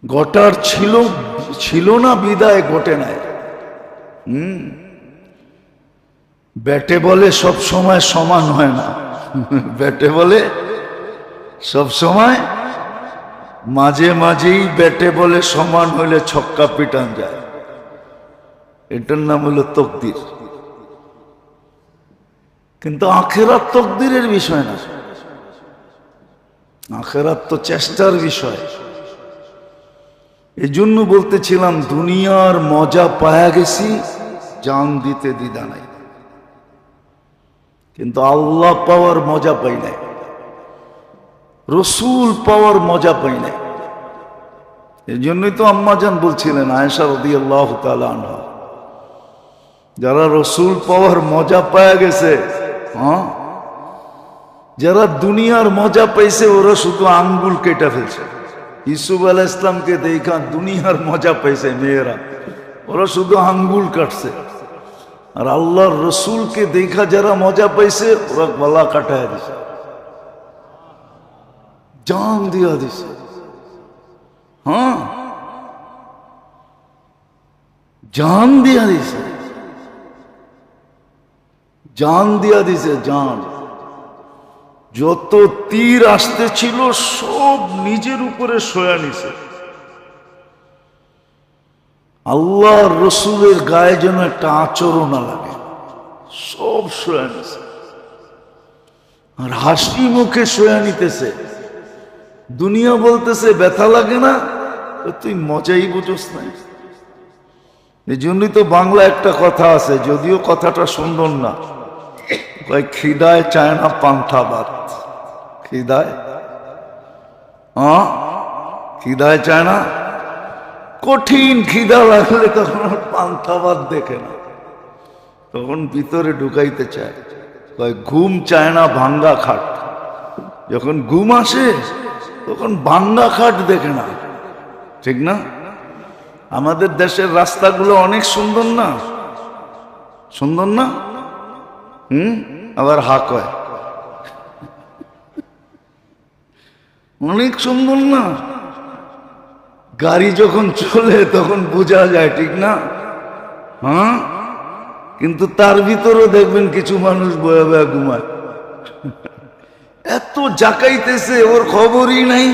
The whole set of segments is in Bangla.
ঘটার ছিল ছিল না বিদায় ঘটে নাই। ব্যাটে বলে সব সময় সমান হয় না, ব্যাটে বলে সব সময়, মাঝে মাঝেই ব্যাটে বলে সমান হইলে ছক্কা পিটান যায়। এটার নাম হলো তকদির। কিন্তু আখেরাত তকদিরের বিষয় না, আখেরাত তো চেষ্টার বিষয়। এই জন্য বলতেছিলাম দুনিয়ার মজা পায়া গেছি, জান দিতে দ্বিধা নাই, কিন্তু আল্লাহ পাওয়ার মজা পাই নাই, রসুল পাওয়ার মজা পাই নাই। এই জন্যই তো আম্মাজান বলছিলেন আয়েশা রাদিয়াল্লাহু তাআলা আনহা, যারা রসুল পাওয়ার মজা পায়া গেছে, যারা দুনিয়ার মজা পাইছে ওরা শুধু আঙ্গুল কেটে ফেলছে। ইউসুফ আলাইহিস সালামকে দেখা দুনিয়ার মজা পাইছে মেয়েরা, ওরা শুধু আঙ্গুল কাটছে। আর আল্লাহর রসুলকে দেখা যারা মজা পাইছে ওরা গলা কাটায় দিছে, জান দিয়া দিছে। জান দিয়া দিছে, জান দিয়া দিছে, জান। যত তীর আসতেছিল সব নিজের উপরে সয়া নিছে। আল্লাহর রসুলের গায়ে যেন একটা আচরও না লাগে, সব সয়া নিছে। আর হাসি মুখে সয়া নিতেছে। দুনিয়া বলতেছে ব্যথা লাগে না, তুই মজাই বুঝোস না। এই জন্যই তো বাংলা একটা কথা আছে, যদিও কথাটা সুন্দর না, খিদায় চায় না পান্থা ভাত। খিদায় খিদায় চায় না, কঠিন খিদা লাগলে তখন পান্থা ভাত দেখে না, তখন ভিতরে ঢুকাইতে চায়। ঘুম চায় না ভাঙ্গা খাট, যখন ঘুম আসে তখন ভাঙ্গা খাট দেখে না, ঠিক না? আমাদের দেশের রাস্তাগুলো অনেক সুন্দর না, সুন্দর না? আবার হা কয়, অনেক সুন্দর না? গাড়ি যখন চলে তখন বোঝা যায়, ঠিক না? কিন্তু তার ভিতরেও দেখবেন কিছু মানুষ বয়া বয়া ঘুমায়, এত জাকাইতেছে ওর খবরই নাই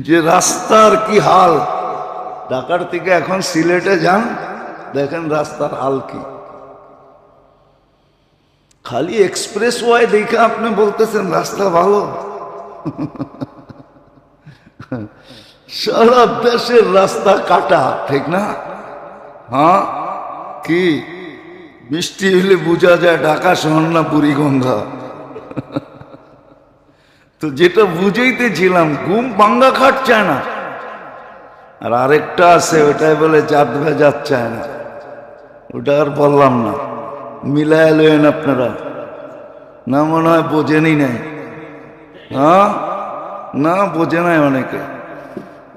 যে রাস্তার কি হাল। ঢাকার থেকে এখন সিলেটে যান, দেখেন রাস্তার হাল কি। খালি এক্সপ্রেস ওয়ে দেখে আপনি বলতেছেন রাস্তা ভালো। সারা দেশের রাস্তা কাটা, ঠিক না? কি বৃষ্টি হলে বোঝা যায় ঢাকা শহর না বুড়িগঙ্গা। তো যেটা বুঝাইতেছিলাম, ঘুম ভাঙ্গা খাট চায় না। আর আরেকটা আছে, ওটাই বলে জাত ভেজাত চায় না, ওটা আর বললাম না, মিলায় লয়েন আপনারা। না মনে হয় বোঝেনই নাই, না বোঝে নাই, অনেকে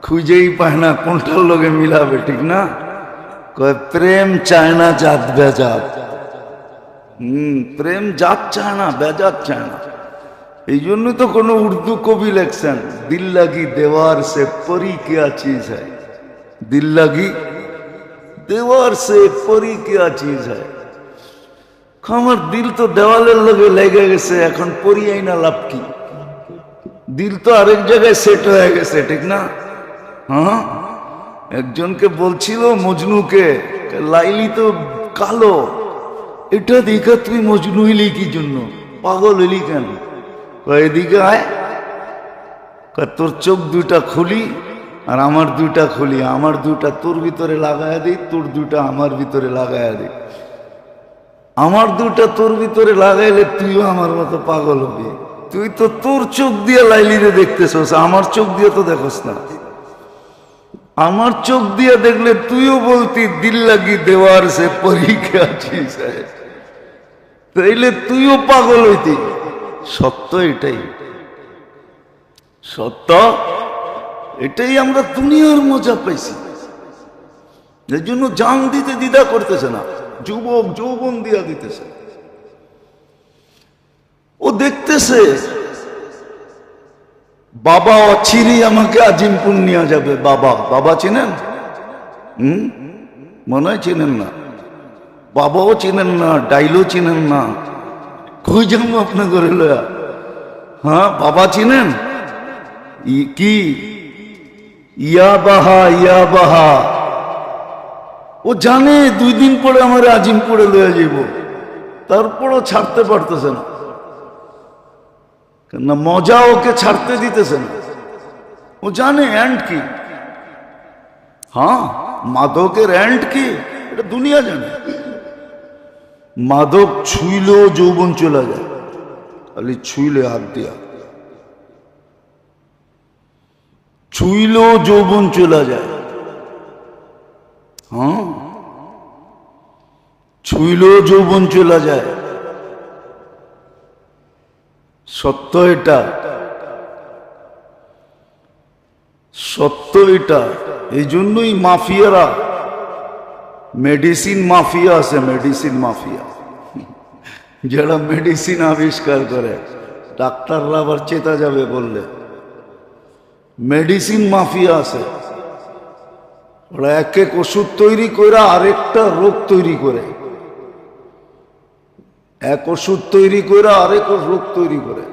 খুঁজেই পায় না কোনটার লোকে মিলাবে, ঠিক না? কয় প্রেম চায় না জাত বেজাত। প্রেম জাত চায় না, বেজাত চায় না। এই জন্য তো কোনো উর্দু কবি লেখছেন, দিল লাগি দেওয়ার সে পরি কিয়া চিজ হ্যায়, দিল লাগি দেওয়ার সে পরি কিয়া চিজ হ্যায়। আমার দিল তো দেওয়ালের লগে লেগে গেছে, এখন পরি আইনা লাভ কি? দিল তো আরেক জায়গায় সেট হয়ে গেছে, ঠিক না? একজনকে বলছিল মজনুকে, লাইলি তো কালো, এটা দেখা তুই মজনু হইলি কি জন্য, পাগল হইলি কেন? এদিকে আয়, তোর চোখ দুইটা খুলি আর আমার দুইটা খুলি, আমার দুইটা তোর ভিতরে লাগাইয়া দিই, তোর দুইটা আমার ভিতরে লাগাইয়া দিই। আমার দুইটা তোর ভিতরে লাগাইলে তুইও আমার মতো পাগল হবি। তুই তো তোর চোখ দিয়ে লাইলিরে দেখতেছস, আমার চোখ দিয়ে তো দেখোস না। আমার চোখ দিয়ে দেখলে তুইও বলতি দিল লাগি দেওয়ার সে পরীক্ষা আছিস, তাইলে তুইও পাগল হইতি। সত্য এটাই, সত্য এটাই। আমরা দুনিয়ার মজা পাইছি, এর জন্য জান দিতে দ্বিধা করতেছে না, যুবক যৌবন দিয়া দিতেছে। ও দেখতেছে বাবা অচিরেই আমাকে আজিমপুর নিয়ে যাবে। বাবা, বাবা চেনেন? মনে হয় চেনেন না। বাবাও চেনেন না, ডাইলও চেনেন না। কই যাবো আপনার ঘরে লয়া? হ্যাঁ, বাবা চিনেন? কি ইয়া বাহা, ইয়া বাহা। ও জানে 2 দিন পরে আমার আজিমপুরে লয়ে যাইব, তারপরও ছাড়তে পারতেছে না, কেন মজা ওকে ছাড়তে দিতেছে না। ও জানে এন্ড কি। হ্যাঁ, মাদকের এন্ড কি এটা দুনিয়া জানে। মাদক ছুইলেও যৌবন চলে যায়, খালি ছুইলে হাত দিয়া, ছুইলেও যৌবন চলে যায়। হ্যাঁ, ছুইলেও যৌবন চলে যায়। সত্য এটা, সত্য এটা। এই জন্যই মাফিয়ারা, মেডিসিন মাফিয়া আছে, মেডিসিন মাফিয়া, যারা মেডিসিন আবিষ্কার করে। ডাক্তাররা আবার চেতা যাবে বললে। মেডিসিন মাফিয়া আছে, ওরা এক এক ওষুধ তৈরি করে আরেকটা রোগ তৈরি করে, এক ওষুধ তৈরি করে আরেক রোগ তৈরি করে,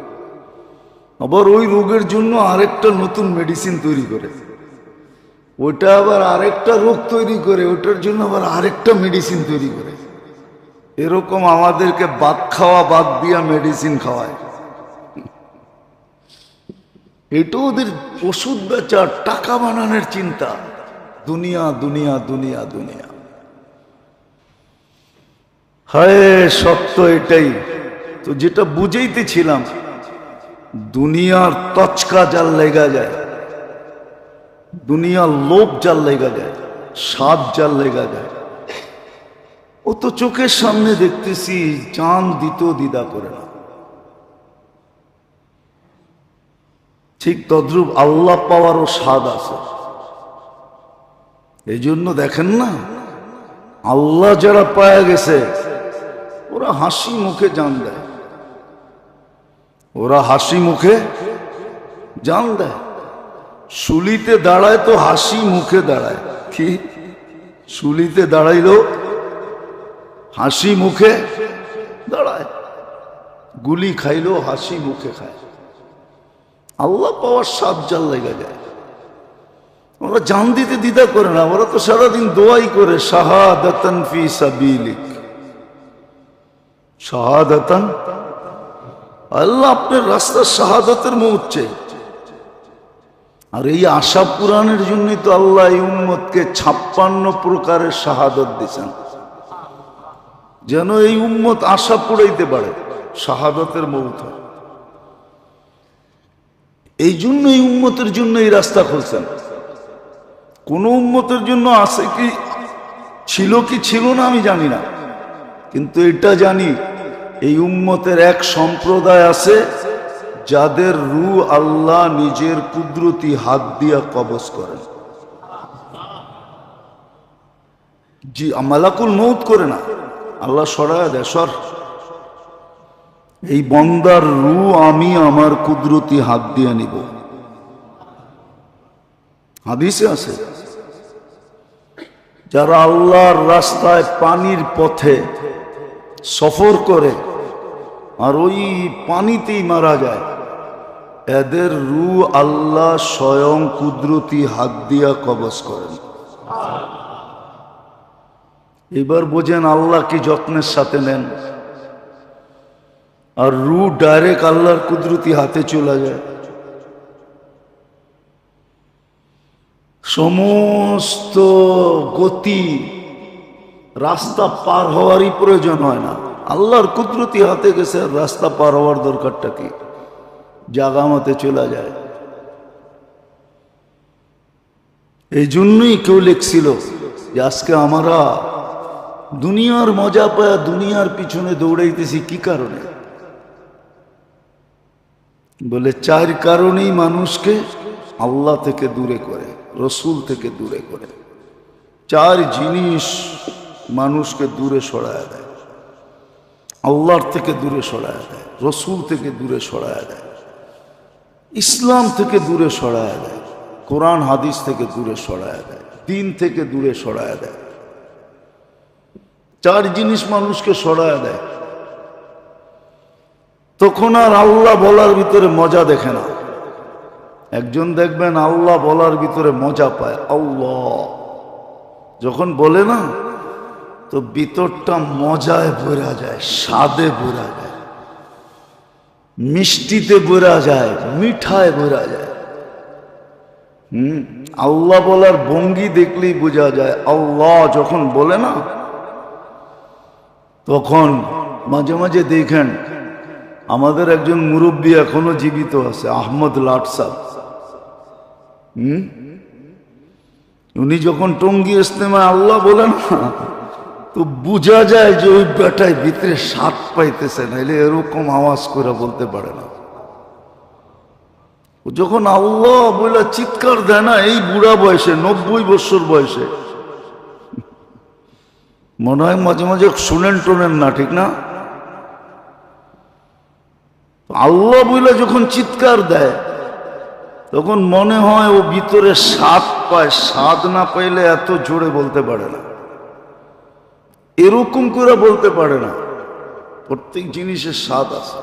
আবার ওই রোগের জন্য আরেকটা নতুন মেডিসিন তৈরি করে, ওইটা আবার আরেকটা রোগ তৈরি করে, ওটার জন্য আবার আরেকটা মেডিসিন তৈরি করে। এরকম আমাদেরকে বাদ খাওয়া বাদ দিয়া মেডিসিন খাওয়ায়। এটা ওদের ওষুধ বেচার, টাকা বানানোর চিন্তা। দুনিয়া, দুনিয়া, দুনিয়া, দুনিয়া। হায়, সত্য এটাই তো, যেটা বুঝাইতেছিলাম। দুনিয়ার তচকা জাল লেগা যায়, দুনিয়ার লোভ জাল লেগা যায়, স্বাদ জাল লেগা যায়। ও তো চোখের সামনে দেখতেছি, জান দিতেও দ্বিধা করে না। ঠিক তদ্রূপ আল্লাহ পাওয়ারও স্বাদ আছে। এই জন্য দেখেন না, আল্লাহ যারা পায়া গেছে ওরা হাসি মুখে জান দেয়, ওরা হাসি মুখে জান দেয়। শুলিতে দাঁড়ায় তো হাসি মুখে দাঁড়ায়। কি শুলিতে দাঁড়াইলো হাসি মুখে দাঁড়ায়, গুলি খাইলো হাসি মুখে খায়। আল্লাহ পাওয়ার স্বাদ জাল লেগে যায়। ওরা জান দিতে দ্বিধা করে না, ওরা তো সারাদিন দোয়াই করে, শাহাদাতান ফি সাবিলিক, শাহাদাতান, আল্লাহ আপনার রাস্তার শাহাদাতের মৌত চাই। আর এই আশা পুরাণের জন্যই তো আল্লাহ এই উম্মতকে 56 প্রকারের শাহাদত দিয়েছেন, যেন এই উম্মত আশা পুরাইতে পারে, শাহাদতের মৌত হয়। এই জন্য এই উম্মতের জন্য এই রাস্তা খুলছেন। কোন উম্মতের জন্য আছে কি ছিল কি ছিল না আমি জানি না, কিন্তু এটা জানি এই উম্মতের এক সম্প্রদায় আছে যাদের রূহ আল্লাহ নিজের কুদরতি হাত দিয়া কবজ করেন। জি, মালাকুল মউত করে না, আল্লাহ সরায়া দেয়, সর, এই বন্দার রূহ আমি আমার কুদরতি হাত দিয়ে নিব। হাদিসে আছে, যারা আল্লাহর রাস্তায় পানির পথে সফর করে আর ওই পানিতেই মারা যায়, এদের রূহ আল্লাহ স্বয়ং কুদরতি হাত দিয়া কবজ করেন। এবার বোঝেন আল্লাহ কি যত্নের সাথে নেন। আর রূহ ডাইরেক্ট আল্লাহর কুদরতি হাতে চলে যায়। সমস্ত গতি রাস্তা পার হওয়ারই প্রয়োজন হয় না, আল্লাহর কুদরতি হাতে গেছে, রাস্তা পার হওয়ার দরকারটা কি, জাগা মতে চলে যায়। এই জন্যই কেউ লিখছিল যে আজকে আমরা দুনিয়ার মজা পায়া দুনিয়ার পিছনে দৌড়াইতেছি কি কারণে, বলে 4 কারণেই মানুষকে আল্লাহ থেকে দূরে করে, রসুল থেকে দূরে করে। 4 জিনিস মানুষকে দূরে সরায় দেয়, আল্লাহর থেকে দূরে সরায় দেয়, রসুল থেকে দূরে সরায় দেয়। ইসলাম থেকে দূরে সরায়া দেয়, কোরআন হাদিস থেকে দূরে সরায়া দেয়, দিন থেকে দূরে সরায়া দেয়। চার জিনিস মানুষকে সরায়া দেয়। তখন আর আল্লাহ বলার ভিতরে মজা দেখে না। একজন দেখবেন আল্লাহ বলার ভিতরে মজা পায়। আল্লাহ যখন বলে না, তো ভিতরটা মজায় ভরা যায়, স্বাদে ভরা যায়, মিষ্টিতে ভরা যায়, মিঠায় ভরা যায়। আল্লাহ বলার ভঙ্গি দেখলেই বোঝা যায়। আল্লাহ যখন বলে না, তখন মাঝে মাঝে দেখেন আমাদের একজন মুরব্বী এখনো জীবিত আছে, আহমদ লাট সাহেব। উনি যখন টঙ্গী ইস্তেমায় আল্লাহ বলেন না, তো বোঝা যায় যে ওই বেটায় ভিতরে স্বাদ পাইতেছে, নাইলে এরকম আওয়াজ করে বলতে পারে না। যখন আল্লাহ বলে চিৎকার দেয় না, এই বুড়া বয়সে, 90 বছর বয়সে, মনে হয় মাঝে মাঝে শুনেন টোনেন না, ঠিক না? আল্লাহ বলে যখন চিৎকার দেয়, তখন মনে হয় ও ভিতরে স্বাদ পায়। স্বাদ না পাইলে এত জোরে বলতে পারে না, এরকম করে বলতে পারে না। প্রত্যেক জিনিসের স্বাদ আছে।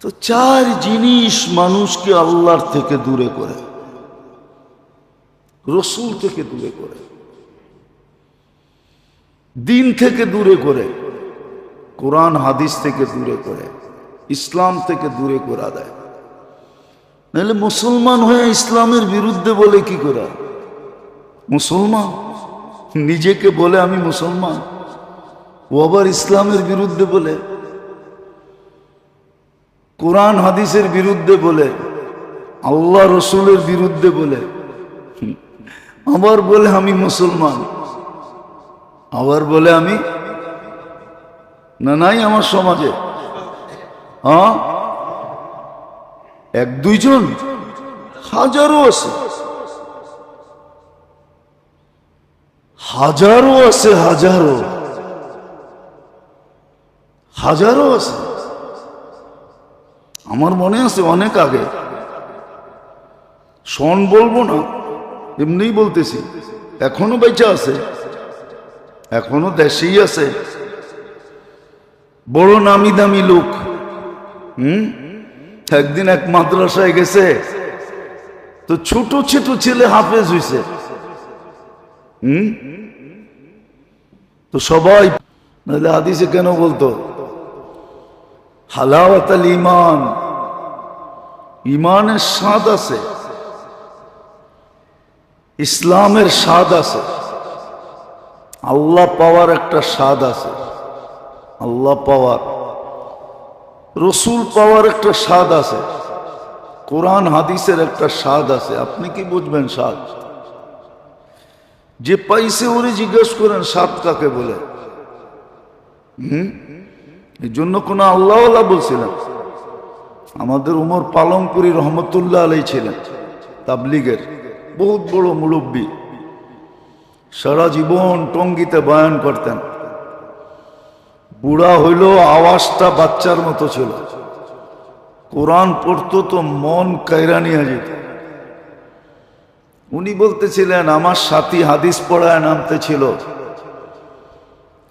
তো চার জিনিস মানুষকে আল্লাহর থেকে দূরে করে, রসুল থেকে দূরে করে, দিন থেকে দূরে করে, কোরআন হাদিস থেকে দূরে করে, ইসলাম থেকে দূরে করে দেয়। নাহলে মুসলমান হয়ে ইসলামের বিরুদ্ধে বলে কি করে? মুসলমান নিজেকে বলে আমি মুসলমান, ও আবার ইসলামের বিরুদ্ধে বলে, কোরআন হাদিসের বিরুদ্ধে বলে, আল্লাহ রসুলের বিরুদ্ধে বলে, আবার বলে আমি মুসলমান, আবার বলে আমি না। নাই আমার সমাজে, হ্যাঁ, এক দুইজন, হাজারো আছে, হাজারো আছে, হাজারো হাজারো আছে। আমার মনে আছে অনেক আগে, সন বলবো না, এমনিই বলতেছি, এখনো বেঁচে আছে, এখনো দেশেই আছে, বড় নামি দামি লোক। একদিন এক মাদ্রাসায় গেছে, তো ছোট ছোট ছেলে হাফেজ হইছে। তো সবাই, নাহলে হাদিসে কেন বলতো হালাওয়াতুল ঈমান, ঈমানের স্বাদ আছে, ইসলামের স্বাদ আছে, আল্লাহ পাওয়ার একটা স্বাদ আছে, আল্লাহ পাওয়ার, রসুল পাওয়ার একটা স্বাদ আছে, কোরআন হাদিসের একটা স্বাদ আছে। আপনি কি বুঝবেন স্বাদ? যে পাইছে ওরে জিজ্ঞেস করেন স্বাদ কাকে বলে। এই জন্য কোন আল্লাহওয়ালা বলছিলেন, আমাদের উমর পালংপুরি রহমতুল্লাহ আলাই ছিলেন, তাবলিগের বহুত বড় মুরব্বী, সারা জীবন টঙ্গীতে বয়ান করতেন। বুড়া হইল, আওয়াজটা বাচ্চার মতো ছিল, কোরআন পড়তো তো মন কায়রা নিয়ে যেত। উনি বলতেছিলেন আমার সাথী হাদিস পড়ায় নামতে ছিল,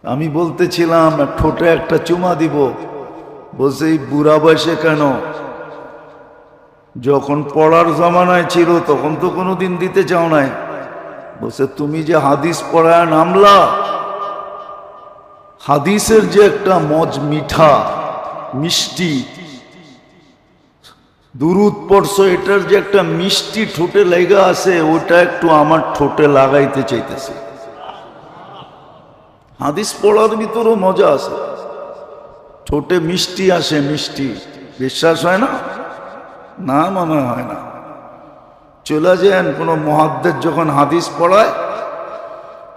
আমি বলতেছিলাম ঠোঁটে একটা চুমা দিব, বলছে এই বুড়া বয়সে কেন? যখন পড়ার জমানায় ছিল তখন তো কোনোদিন দিতে চাও নাই। বলছে তুমি যে হাদিস পড়ায় নামলা, হাদিসের যে একটা মজ, মিঠা মিষ্টি, দুরুদ পড়ছো, এটার যে একটা মিষ্টি ঠোঁটে লেগা আছে, ওটা একটু আমার ঠোঁটে লাগাইতে চাইতেছে। হাদিস পড়ার ভিতরও মজা আছে, ঠোঁটে মিষ্টি আসে, মিষ্টি। বিশ্বাস হয় না? না, মনে হয় না। চলে যান কোনো মুহাদ্দিস যখন হাদিস পড়ায়,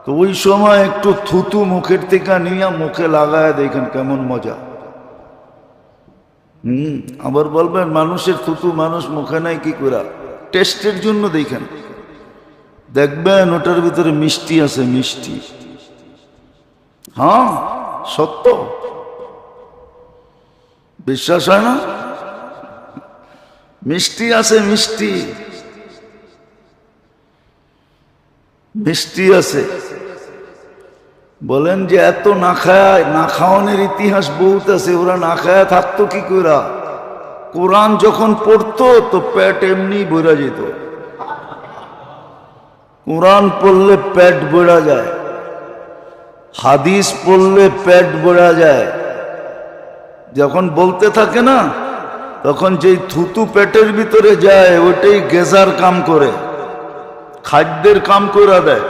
তো ওই সময় একটু থুতু মুখের থেকে নিয়ে মুখে লাগায় দেখেন কেমন মজা। আবার বলবেন মানুষের থুতু মানুষ মুখে নাই কি করে? টেস্টের জন্য দেখেন, দেখবেন ওটার ভিতরে মিষ্টি আছে, মিষ্টি। হ্যাঁ, সত্য। বিশ্বাস হয় না? মিষ্টি আছে, মিষ্টি মিষ্টি আছে। বলেন যে এত না খায়, না খাওয়ানোর ইতিহাস বহুত আছে। ওরা না খায় থাকতো কি কইরা? কোরআন যখন পড়তো তো পেট এমনি বইরা যেত। কোরআন পড়লে পেট বইরা যায়, হাদিস পড়লে পেট বইরা যায়। যখন বলতে থাকে না, তখন যেই থুতু পেটের ভিতরে যায় ওইটাই গেজার কাম করে, খাদ্যের কাম করে দেয়,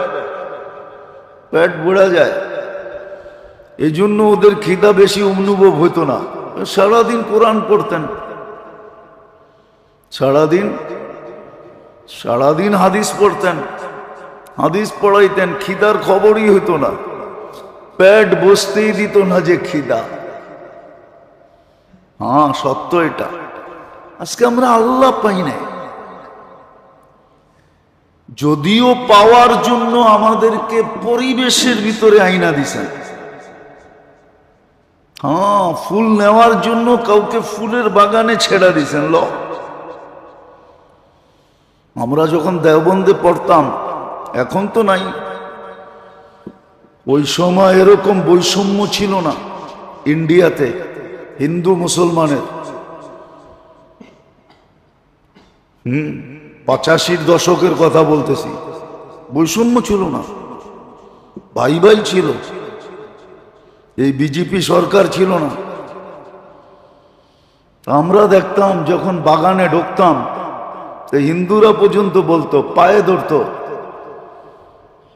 পেট বইরা যায়। এই জন্য ওদের খিদা বেশি অনুভব হইতো না। সারাদিন কোরআন পড়তেন, সারাদিন হাদিস পড়তেন, হাদিস পড়াইতেন, খিদার খবরই হইতো না, পেট বসতেই দিত না যে খিদা। হ্যাঁ, সত্য এটা। আজকে আমরা আল্লাহ পাই নাই, যদিও পাওয়ার জন্য আমাদেরকে পরিবেশের ভিতরে আইনা দিছেন। হ্যাঁ, ফুল নেওয়ার জন্য কাউকে ফুলের বাগানে ছেড়া দিছেন। আমরা যখন দেওবন্দে পড়তাম, এখন তো নাই, ওই সময় এরকম বৈষম্য ছিল না ইন্ডিয়াতে হিন্দু মুসলমানের। 85-র দশকের কথা বলতেছি, বৈষম্য ছিল না, ভাই ভাই ছিল। এই বিজেপি সরকার ছিল না। আমরা দেখতাম যখন বাগানে ঢুকতাম, হিন্দুরা পর্যন্ত বলতো, পায়ে ধরতো।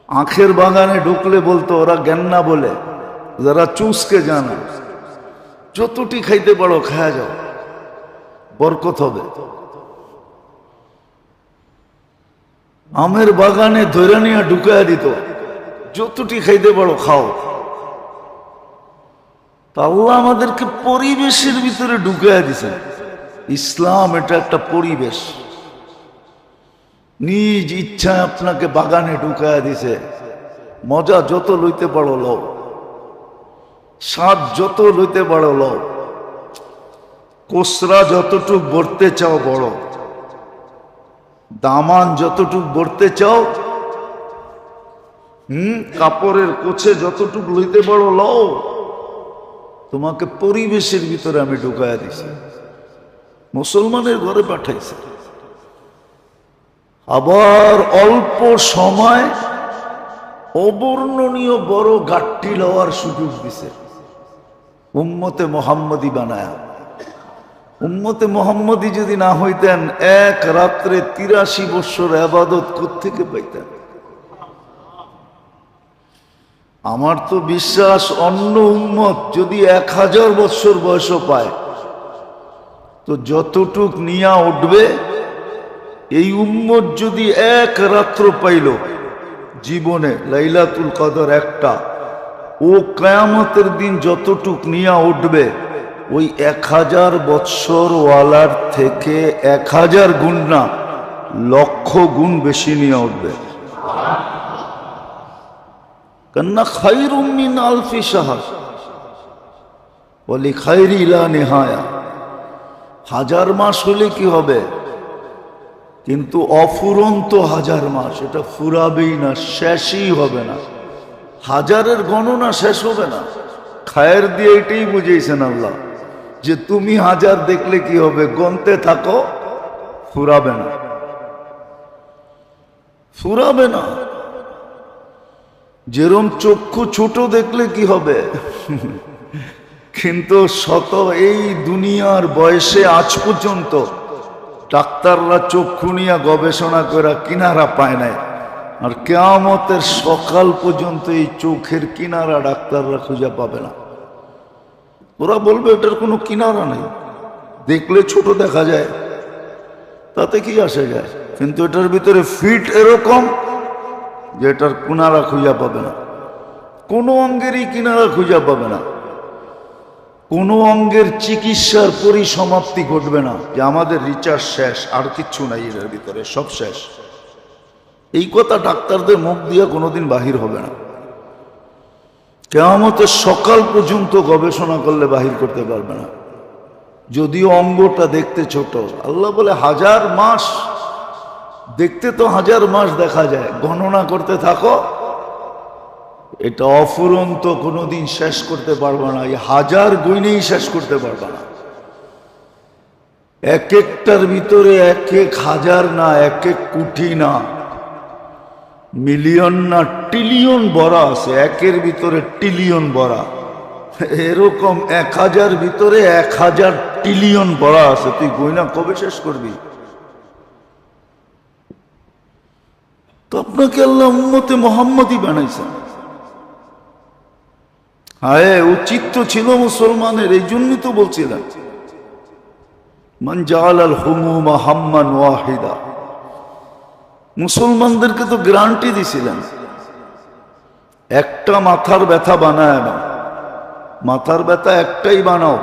আখের বাগানে ঢুকলে বলতো ওরা জ্ঞানা বলে, যারা চুষকে জানা, যতটি খাইতে পারো খায়া যাও, বরকত হবে। আমের বাগানে ধরে নিয়ে ঢুকাইয়া দিত, যতটি খাইতে পারো খাও। তা আল্লাহ আমাদেরকে পরিবেশের ভিতরে ঢুকাইয়া দিছে। ইসলাম এটা একটা পরিবেশ, নিজ ইচ্ছায় আপনাকে বাগানে ঢুকাইয়া দিছে। মজা যত লইতে পারো লও, স্বাদ যত লইতে পারো লও, কোসরা যতটুক ভরতে চাও বড়, দামান যতটুক ভরতে চাও, কাপড়ের কোছে যতটুক লইতে পারো লও। তোমাকে পরিবেশের ভিতরে আমি ঢুকাইয়া দিছি, মুসলমানের ঘরে পাঠাইছে। আবার অল্প সময় অবর্ণনীয় বড় গাট্টি লওয়ার সুযোগ দিছে, উম্মতে মোহাম্মদী বানায়া। উম্মতে মোহাম্মদী যদি না হইতেন, এক রাত্রে 83 বৎসর ইবাদত কোত্থেকে পাইতেন? আমার তো বিশ্বাস অন্য উম্মত যদি 1000 বৎসর বয়স পায়, তো যতটুক নিয়া উঠবে, এই উম্মত যদি এক রাত্র পাইল জীবনে, লাইলাতুল কদর একটা, ও কিয়ামতের দিন যতটুক নিয়া উঠবে, ওই 1000 বৎসর ওয়ালার থেকে 1000 গুণ না, লক্ষ গুণ বেশি নিয়ে উঠবে। কান্না খায়রুম মিন আলফি শাহর ওয়ালি খায়রি লা নিহায়া। 1000 মাস হলে কি হবে? কিন্তু অফুরন্ত 1000 মাস, এটা ফুরাবেই না, শেষই হবে না। 1000-এর গণনা শেষ হবে না। খায়ের দিয়ে এটাই বুঝিয়েছেন আল্লাহ, যে তুমি 1000 দেখলে কি হবে, গনতে থাকো, ফুরাবে না, ফুরাবে না। যেরম চক্ষু ছোট দেখলে কি হবে, কিন্তু এই দুনিয়ার বয়সে আজ পর্যন্ত ডাক্তাররা চক্ষু নিয়ে গবেষণা করে কিনারা পায় নাই, আর কিয়ামতের সকাল পর্যন্ত এই চোখের কিনারা ডাক্তাররা খুঁজে পাবে না। ওরা বলবে এটার কোনো কিনারা নেই, দেখলে ছোট দেখা যায়, তাতে কি আসে যায়, কিন্তু এটার ভিতরে ফিট এরকম যে এটার কিনারা খুঁজে পাবে না, কোনো অঙ্গেরই কিনারা খুঁজে পাবে না, কোনো অঙ্গের চিকিৎসার পরিসমাপ্তি ঘটবে না, যে আমাদের রিচার্জ শেষ, আর কিচ্ছু নাই এর ভিতরে, সব শেষ। এই কথা ডাক্তারদের মুখ দিয়ে কোনোদিন বাহির হবে না। কিয়ামতের সকাল পর্যন্ত গবেষণা করলে বাহির করতে পারবে না। যদিও অঙ্গটা দেখতে ছোট। আল্লাহ বলে 1000 মাস দেখতে তো 1000 মাস দেখা যায়, গণনা করতে থাকো, এটা অফুরন্ত কোনোদিন শেষ করতে পারবে না। এই 1000 গুণেই শেষ করতে পারবে না। এক একটার ভিতরে এক এক হাজার না, এক এক কোটি না, মিলিয়ন না, ট্রিলিয়ন ভরা আছে। একের ভিতরে ট্রিলিয়ন ভরা, এরকম 1000 ভিতরে 1000 ট্রিলিয়ন ভরা আছে। তুই গয়না কবে শেষ করবি? তো আপনাকে আল্লাহ উম্মতে মুহাম্মদী বানাইছেন। হ্যাঁ, উচিত তো ছিল মুসলমানের, এই জন্যই তো বলছিলেন মান জাআলাল হুমুমা হাম্মান ওয়াহিদা। মুসলমানদেরকে তো গ্যারান্টি দিছিলেন, একটা মাথার ব্যথা বানায় না, মাথার ব্যথা একটাই বানাও,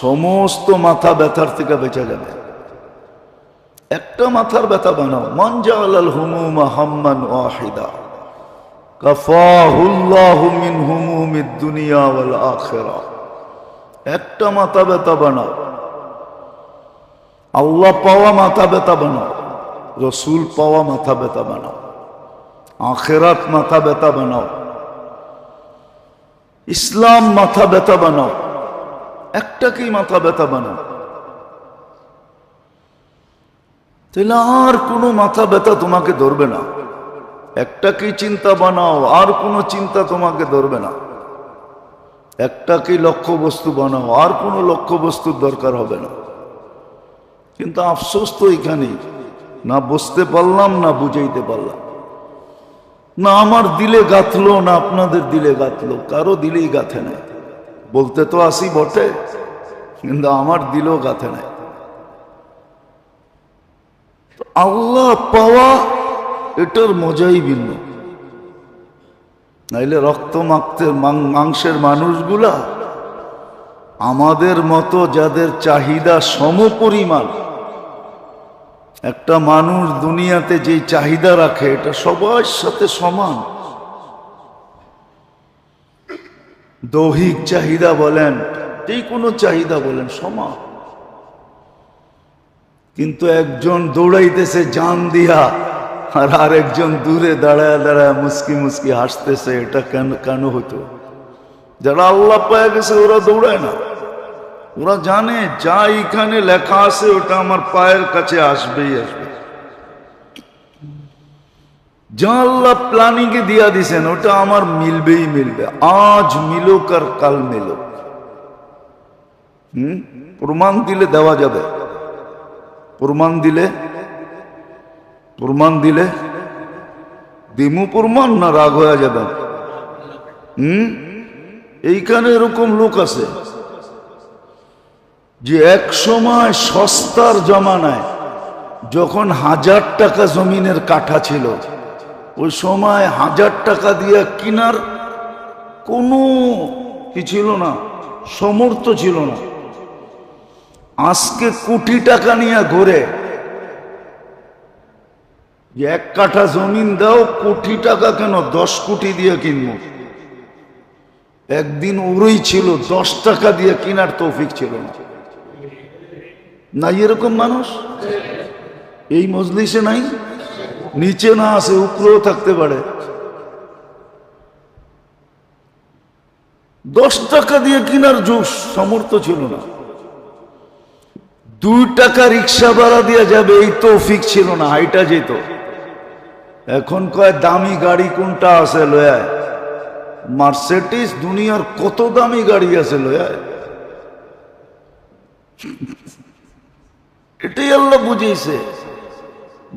সমস্ত মাথা ব্যথার থেকে বেঁচে যাবে। একটা মাথার ব্যথা বানাও, মান জাআলাল হুমুমা হাম্মান ওয়াহিদা কাফাহুল্লাহু মিন হুমুমিদ দুনিয়া ওয়াল আখিরাহ। একটা মাথা ব্যথা বানাও, আল্লাহ পাওয়া মাথা ব্যথা বানাও, রসুল পাওয়া মাথা ব্যথা বানাও, আখিরাত মাথা ব্যথা বানাও, ইসলাম মাথা ব্যথা বানাও, একটাকেই মাথা ব্যথা বানাও। তাহলে আর কোনো মাথা ব্যথা তোমাকে ধরবে না। একটাকেই চিন্তা বানাও, আর কোনো চিন্তা তোমাকে ধরবে না। একটাকেই লক্ষ্য বস্তু বানাও, আর কোনো লক্ষ্য বস্তুর দরকার হবে না। কিন্তু আফসোস তো এখানেই, না বুঝতে পারলাম, না বুঝাইতে পারলাম, না আমার দিলে গাঁথলো, না আপনাদের দিলে গাঁথলো, কারো দিলেই গাঁথে নাই। বলতে তো আসি বটে, কিন্তু আমার দিলেও গাঁথে নাই। আল্লাহ পাওয়া এটার মজাই ভিন্ন। নাইলে রক্ত মাংসের মানুষগুলা আমাদের মতো যাদের চাহিদা সমপরিমাণ, একটা মানুষ দুনিয়াতে যে চাহিদা রাখে এটা সবার সাথে সমান। দৈহিক চাহিদা বলেন, যে কোনো চাহিদা বলেন, সমান। কিন্তু একজন দৌড়াইতেছে জান দিয়া, আর আরেকজন দূরে দাঁড়ায় দাঁড়ায় মুস্কি মুস্কি হাসতেছে। এটা কেন হতো? যারা আল্লাহ পায় গেছে ওরা দৌড়ায় না, ওরা জানে যা এখানে লেখা আছে ওটা আমার পায়ের কাছে আসবেই আসবে। যা আল্লাহ প্ল্যানিং এ দিয়া দিছেন ওটা আমার মিলবেই মিলবে। আজ মিলুক আর কাল মিলুক। প্রমাণ দিলে দেওয়া যাবে, প্রমাণ দিলে দিমু প্রমাণ, না রাগ হয়ে যাবে? এইখানে এরকম লোক আছে যে এক সময় সস্তার জমানায় যখন 1000 টাকা জমিনের কাঠা ছিল, ওই সময় 1000 টাকা দিয়ে কিনার কোনো কি ছিল না, সমর্থ ছিল না। আজকে কোটি টাকা নিয়ে ঘুরে, যে 1 কাঠা জমিন দাও, কোটি টাকা কেন, 10 কোটি দিয়ে কিনবো। একদিন ওরই ছিল 10 টাকা দিয়ে কিনার তৌফিক ছিল না। নাই এরকম মানুষ? এই মজলিসে নাই? নিচে না আছে, উপরেও থাকতে পারে। 10 টাকা দিয়ে কিনার জোশ সামর্থ্য ছিল না। 2 টাকা রিক্সা ভাড়া দিয়ে যাবে এই তৌফিক ছিল না, হাইটা যেত। এখন কয় দামি গাড়ি কোনটা আছে লয়ায়, মার্সিডিজ, দুনিয়ার কত দামি গাড়ি আছে লয়ায়। এটাই আল্লাহ বুঝিয়েছে,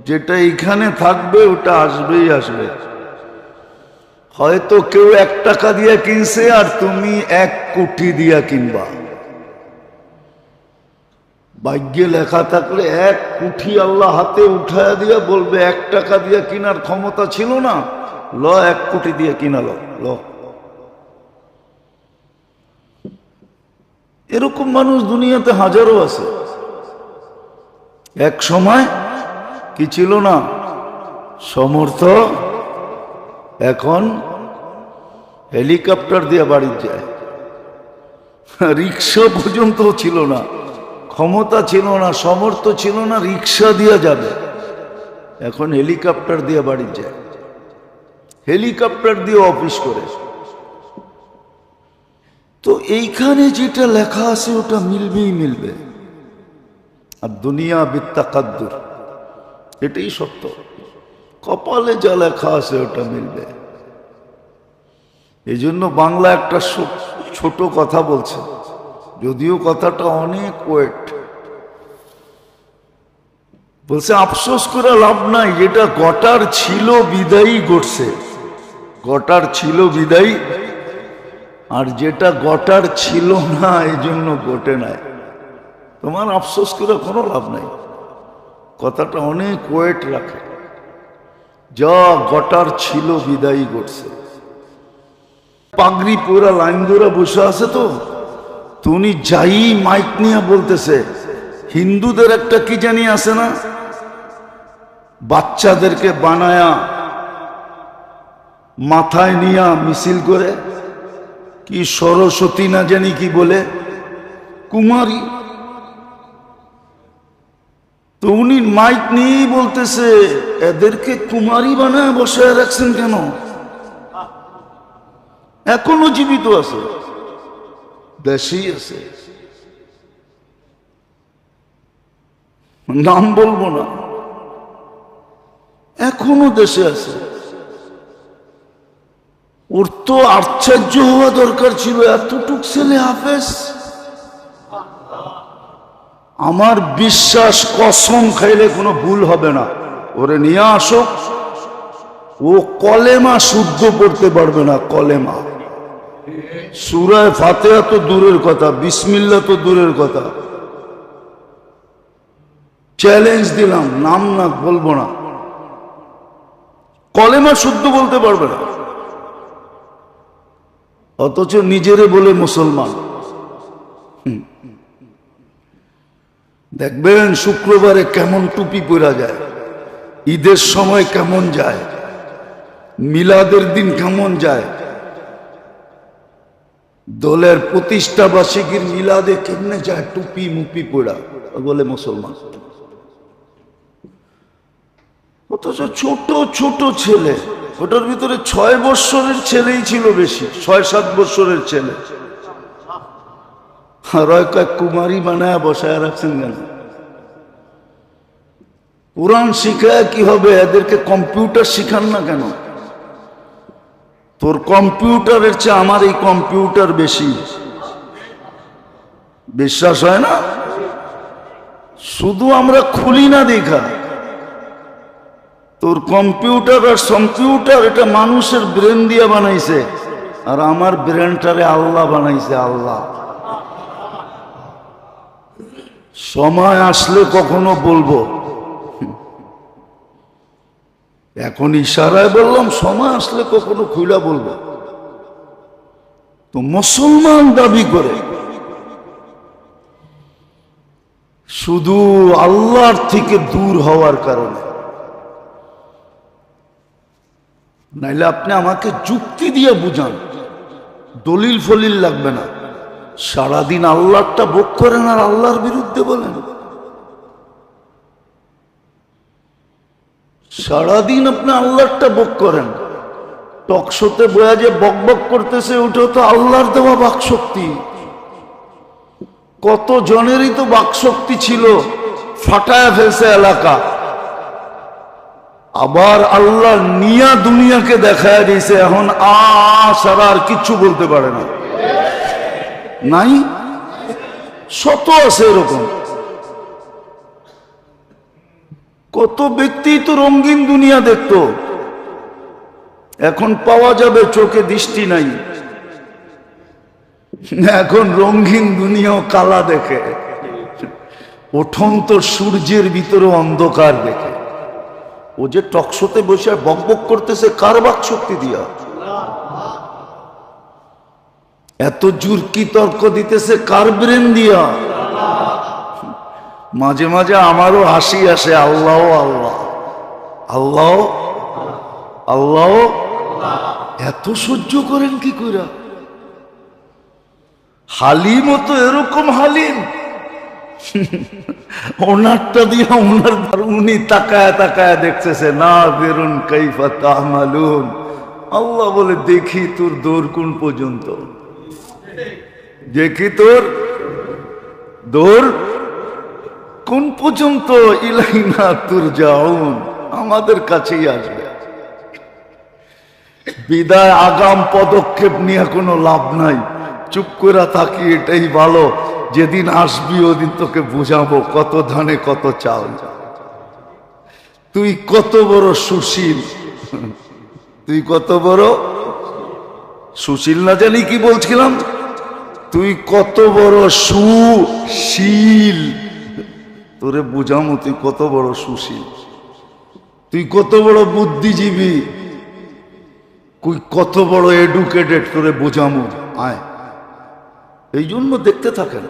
যেটা এখানে থাকবে ওটা আসবেই আসবে। হয়তো কেউ 1 টাকা দিয়ে কিনছে আর তুমি 1 কোটি দিয়া কিনবা। ভাগ্যে লেখা থাকলে 1 কোটি আল্লাহ হাতে উঠায় দিয়ে বলবে 1 টাকা দিয়ে কিনার ক্ষমতা ছিল না, ল 1 কোটি দিয়ে কিনালো ল। এরকম মানুষ দুনিয়াতে হাজারো আছে। এক সময় কি ছিল না, সমর্থ। এখন হেলিকপ্টার দিয়ে বাড়ি যায়, রিক্সা পর্যন্ত ছিল না। ক্ষমতা ছিল না, সমর্থ ছিল না, রিক্সা দিয়ে যাবে। এখন হেলিকপ্টার দিয়ে বাড়ি যায়, হেলিকপ্টার দিয়ে অফিস করে। তো এইখানে যেটা লেখা আছে ওটা মিলবেই মিলবে। আর দুনিয়া বিত্তাকাদ্দুর, এটাই সত্য। কপালে যা লেখা আছে ওটা মিলবে। এই জন্য বাংলা একটা ছোট কথা বলছে, যদিও কথাটা অনেক ওয়েট। বলছে আফসোস করে লাভ নাই, যেটা গটার ছিল বিদায়ী ঘটছে। গটার ছিল বিদায়ী, আর যেটা গটার ছিল না এই জন্য ঘটে নাই। তোমার আফসোস করে কোনো লাভ নাই, কথাটা অনেক ওয়েট রাখে। যা গটার ছিল বিদায়ী ঘটছে। পাগড়ি পরা লাইন ধরে বসে আছে, তো উনি যাই মাইক নিয়ে বলতেছে। হিন্দুদের একটা কি জানি আছে না, বাচ্চাদেরকে বানায়া মাথায় নিয়া মিছিল করে, কি সরস্বতী না জানি কি বলে, কুমারী। তো উনি মাইক নিয়েই বলতেছে, এদেরকে কুমারী বানায় বসায় রাখছেন কেন? এখনো জীবিত আছে, দেশেই আছে, নাম বলবো না, এখনো দেশে আছে। ওর তো আশ্চর্য হওয়া দরকার ছিল, এতটুক ছেলে হাফেজ। আমার বিশ্বাস, কসম খাইলে কোনো ভুল হবে না, ওরে নিয়ে আসুক। ও কলেমা শুদ্ধ পড়তে পারবে না, কলেমা। সূরা ফাতিহা তো দূরের কথা, বিসমিল্লাহ তো দূরের কথা। চ্যালেঞ্জ দিলাম, নাম না বলবো না, কলেমা শুদ্ধ বলতে পারবে না, অথচ নিজেরে বলে মুসলমান। দেখবেন শুক্রবারে কেমন টুপি পরা যায়, ঈদের সময় কেমন যায়, মিলাদের দিন কেমন যায়, দলের প্রতিষ্ঠা বার্ষিকীর মিলাদে কেমনে যায়, টুপি মুপি পড়া, বলে মুসলমান। অথচ ছোট ছোট ছেলে, ওটার ভিতরে 6 বৎসরের ছেলেই ছিল বেশি, 6-7 বৎসরের ছেলে। আর কুমারী বানায় বসায় রাখছেন কেন? কোরআন শিখায় কি হবে? এদেরকে কম্পিউটার শিখান না কেন? তোর কম্পিউটারের চেয়ে আমার এই কম্পিউটার বেশি। বিশ্বাস হয় না? শুধু আমরা খুলি না দেখা। তোর কম্পিউটার আর কম্পিউটার, এটা মানুষের ব্রেন দিয়ে বানাইছে, আর আমার ব্রেনটারে আল্লাহ বানাইছে, আল্লাহ। সময় আসলে কখনো বলবো, এখন ইশারায় বললাম, সময় আসলে কখনো খুইলা বলবো। তো মুসলমান দাবি করে শুধু আল্লাহর থেকে দূর হওয়ার কারণে। নাইলে আপনি আমাকে যুক্তি দিয়ে বুঝান, দলিল ফলিল লাগবে না। সারাদিন আল্লাহটা ভোগ করেন আর আল্লাহর বিরুদ্ধে বলেন। সারাদিন আপনি আল্লাহটা ভোগ করেন, টকশোতে বয়া যে বক বক করতেছে, ওটাও তো আল্লাহর দেওয়া বাকশক্তি। কত জনেরই তো বাকশক্তি ছিল, ফাটায় ফেলছে এলাকা। আবার আল্লাহ নিয়া দুনিয়াকে দেখায় দিয়েছে, এখন সারা আর কিচ্ছু বলতে পারে না। নাই, শত আছে এরকম। কত ব্যক্তি তো রঙিন দুনিয়া দেখতো, এখন পাওয়া যাবে চোখে দৃষ্টি নাই, এখন রঙিন দুনিয়াও কালা দেখে, উঠন্ত সূর্যের ভিতরে অন্ধকার দেখে। ও যে টকশোতে বসে বকবক করতেছে, কার বাক শক্তি দিয়া? এত জুরকি তর্ক দিতেছে কার ব্রেন দিয়া? মাঝে মাঝে আমারও হাসি আসে, আল্লাহ আল্লাহ আল্লাহ আল্লাহ, এত সহ্য করেন কি কইরা? হালিম তো এরকম হালিম, ওনারটা দিয়ে ওনার, উনি তাকায় তাকায় দেখতেছে না বেরুন কাইফা তামালুন। আল্লাহ বলে দেখি তোর দৌড় কোন পর্যন্ত, দেখি তোর দৌড় কোন পর্যন্ত। ইলাইনা তুরজাউন, আমাদের কাছেই আসবে। বিদায় আগাম পদক্ষেপ নিয়ে কোনো লাভ নাই, চুপ করে থাকি এটাই ভালো। যেদিন আসবি ওদিন তোকে বুঝাবো কত ধানে কত চাল, তুই কত বড় সুশীল, তুই কত বড় সুশীল না জানি কি বলছিলাম, তুই কত বড় সুশীল, তোরে বুঝামো তুই কত বড় সুশীল, তুই কত বড় বুদ্ধিজীবী, তুই কত বড় এডুকেটেড, তোরে বুঝামো আয়। এই জন্য দেখতে থাকেন,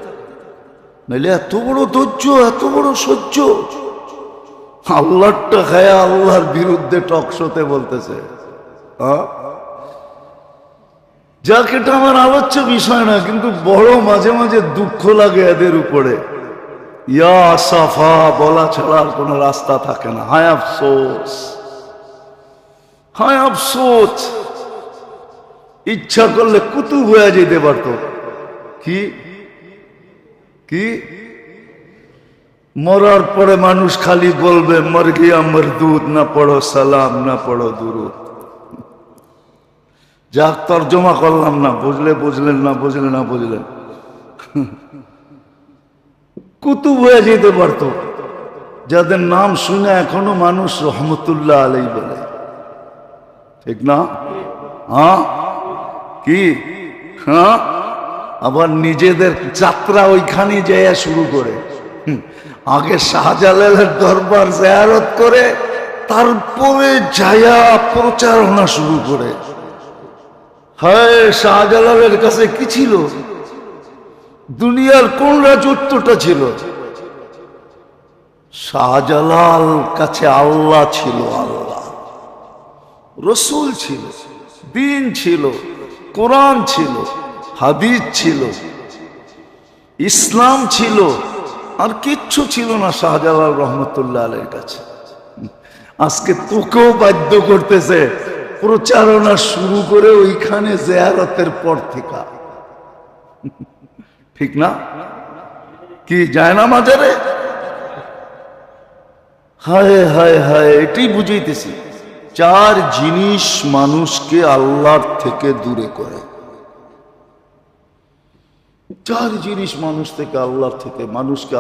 নাহলে এত বড় ধৈর্য, এত বড় সহ্য। আল্লাহটা খায়া আল্লাহর বিরুদ্ধে টকশোতে বলতেছে। যাক, এটা আমার আলোচ্য বিষয় না, কিন্তু বড় মাঝে মাঝে দুঃখ লাগে এদের উপরে। ইয়া সাফা বলা ছাড়া আর কোন রাস্তা থাকে না। হায় আফসোস, হায় আফসোস। ইচ্ছা করলে কুতুব হয়ে যেতে পারত। কি কি মরার পরে মানুষ খালি বলবে মর গিয়া মরদুদ, না পড়ো সালাম, না পড়ো দুরুদ। যাক, তর্জমা করলাম না, বুঝলে বুঝলেন, না বুঝলে না বুঝলেন। কুতুব হয়ে যেতে পারত, যাদের নাম শুনে এখনো মানুষ রহমতুল্লাহ আলাই বলে, ঠিক না? হ্যাঁ কি? হ্যাঁ, আবার নিজেদের যাত্রা ওইখানে যাইয়া শুরু করে। আগে শাহজালালের দরবার জিয়ারত করে, তারপরে যায়া প্রচারণা শুরু করে। হায়, শাহজালালের কাছে কি ছিল? দুনিয়ার কোন রাজত্বটা ছিল? শাহজালাল কাছে আল্লাহ ছিল, আল্লাহ, রসুল ছিল, দিন ছিল, কোরআন ছিল, হাদিস ছিল, ইসলাম ছিল, আর কিচ্ছু ছিল না শাহজালাল রহমতুল্লাহ আলাইহির কাছে। আজকে তোকেও বাধ্য করতেছে প্রচারণা শুরু করে ওইখানে জিয়ারতের পর থেকে, ঠিক না? কি যায় না মাজারে? হায় হায় হায়, এটাই বুঝাইতেছি। চার জিনিস মানুষকে আল্লাহর থেকে দূরে করে। চার জিনিস মানুষ থেকে, আল্লাহর থেকে মানুষকে